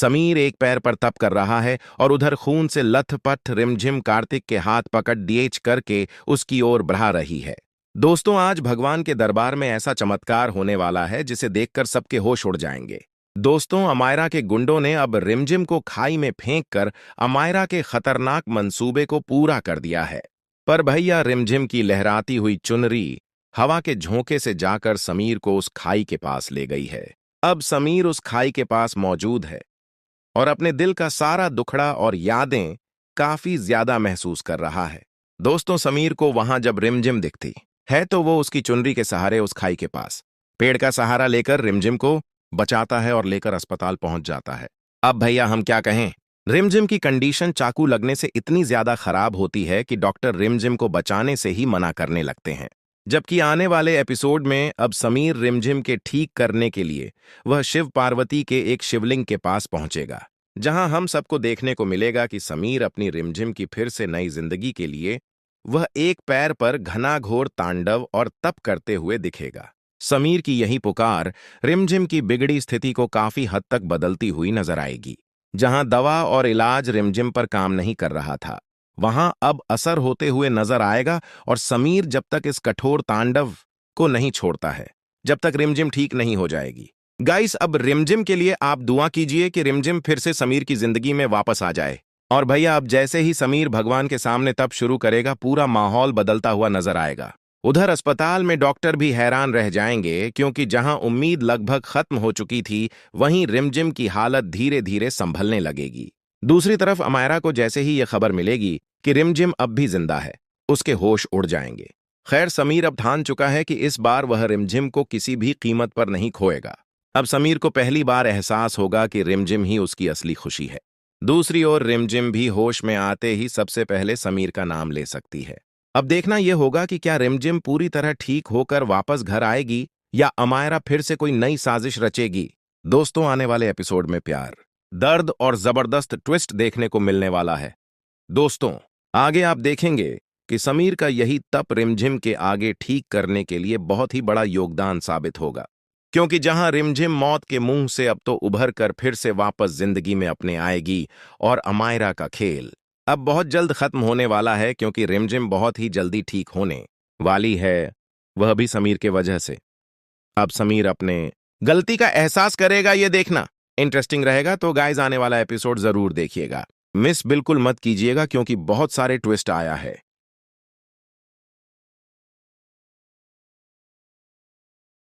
समीर एक पैर पर तप कर रहा है और उधर खून से लथपथ रिमझिम कार्तिक के हाथ पकड़ डीएच करके उसकी ओर बढ़ा रही है। दोस्तों, आज भगवान के दरबार में ऐसा चमत्कार होने वाला है जिसे देखकर सबके होश उड़ जाएंगे। दोस्तों, अमायरा के गुंडों ने अब रिमझिम को खाई में फेंक कर अमायरा के खतरनाक मंसूबे को पूरा कर दिया है। पर भैया, रिमझिम की लहराती हुई चुनरी हवा के झोंके से जाकर समीर को उस खाई के पास ले गई है। अब समीर उस खाई के पास मौजूद है और अपने दिल का सारा दुखड़ा और यादें काफी ज्यादा महसूस कर रहा है। दोस्तों, समीर को वहां जब रिमझिम दिखती है तो वो उसकी चुनरी के सहारे उस खाई के पास पेड़ का सहारा लेकर रिमझिम को बचाता है और लेकर अस्पताल पहुंच जाता है। अब भैया, हम क्या कहें, रिमझिम की कंडीशन चाकू लगने से इतनी ज्यादा खराब होती है कि डॉक्टर रिमझिम को बचाने से ही मना करने लगते हैं। जबकि आने वाले एपिसोड में अब समीर रिमझिम के ठीक करने के लिए वह शिव पार्वती के एक शिवलिंग के पास पहुंचेगा, जहां हम सबको देखने को मिलेगा कि समीर अपनी रिमझिम की फिर से नई जिंदगी के लिए वह एक पैर पर घनाघोर तांडव और तप करते हुए दिखेगा। समीर की यही पुकार रिमझिम की बिगड़ी स्थिति को काफी हद तक बदलती हुई नजर आएगी। जहां दवा और इलाज रिमझिम पर काम नहीं कर रहा था, वहां अब असर होते हुए नजर आएगा और समीर जब तक इस कठोर तांडव को नहीं छोड़ता है, जब तक रिमझिम ठीक नहीं हो जाएगी। गाइस, अब रिमझिम के लिए आप दुआ कीजिए कि रिमझिम फिर से समीर की जिंदगी में वापस आ जाए। और भैया, अब जैसे ही समीर भगवान के सामने तप शुरू करेगा, पूरा माहौल बदलता हुआ नजर आएगा। उधर अस्पताल में डॉक्टर भी हैरान रह जाएंगे, क्योंकि जहां उम्मीद लगभग खत्म हो चुकी थी, वहीं रिमझिम की हालत धीरे धीरे संभलने लगेगी। दूसरी तरफ अमायरा को जैसे ही यह खबर मिलेगी कि रिमझिम अब भी जिंदा है, उसके होश उड़ जाएंगे। खैर, समीर अब ठान चुका है कि इस बार वह रिमझिम को किसी भी कीमत पर नहीं खोएगा। अब समीर को पहली बार एहसास होगा कि रिमझिम ही उसकी असली खुशी है। दूसरी ओर रिमझिम भी होश में आते ही सबसे पहले समीर का नाम ले सकती है। अब देखना यह होगा कि क्या रिमझिम पूरी तरह ठीक होकर वापस घर आएगी या अमायरा फिर से कोई नई साजिश रचेगी। दोस्तों, आने वाले एपिसोड में प्यार, दर्द और जबरदस्त ट्विस्ट देखने को मिलने वाला है। दोस्तों, आगे आप देखेंगे कि समीर का यही तप रिमझिम के आगे ठीक करने के लिए बहुत ही बड़ा योगदान साबित होगा, क्योंकि जहां रिमझिम मौत के मुंह से अब तो उभर कर फिर से वापस जिंदगी में अपने आएगी और अमायरा का खेल अब बहुत जल्द खत्म होने वाला है, क्योंकि रिमझिम बहुत ही जल्दी ठीक होने वाली है, वह भी समीर के वजह से। अब समीर अपने गलती का एहसास करेगा, ये देखना इंटरेस्टिंग रहेगा। तो गाइस, आने वाला एपिसोड जरूर देखिएगा, मिस बिल्कुल मत कीजिएगा, क्योंकि बहुत सारे ट्विस्ट आया है।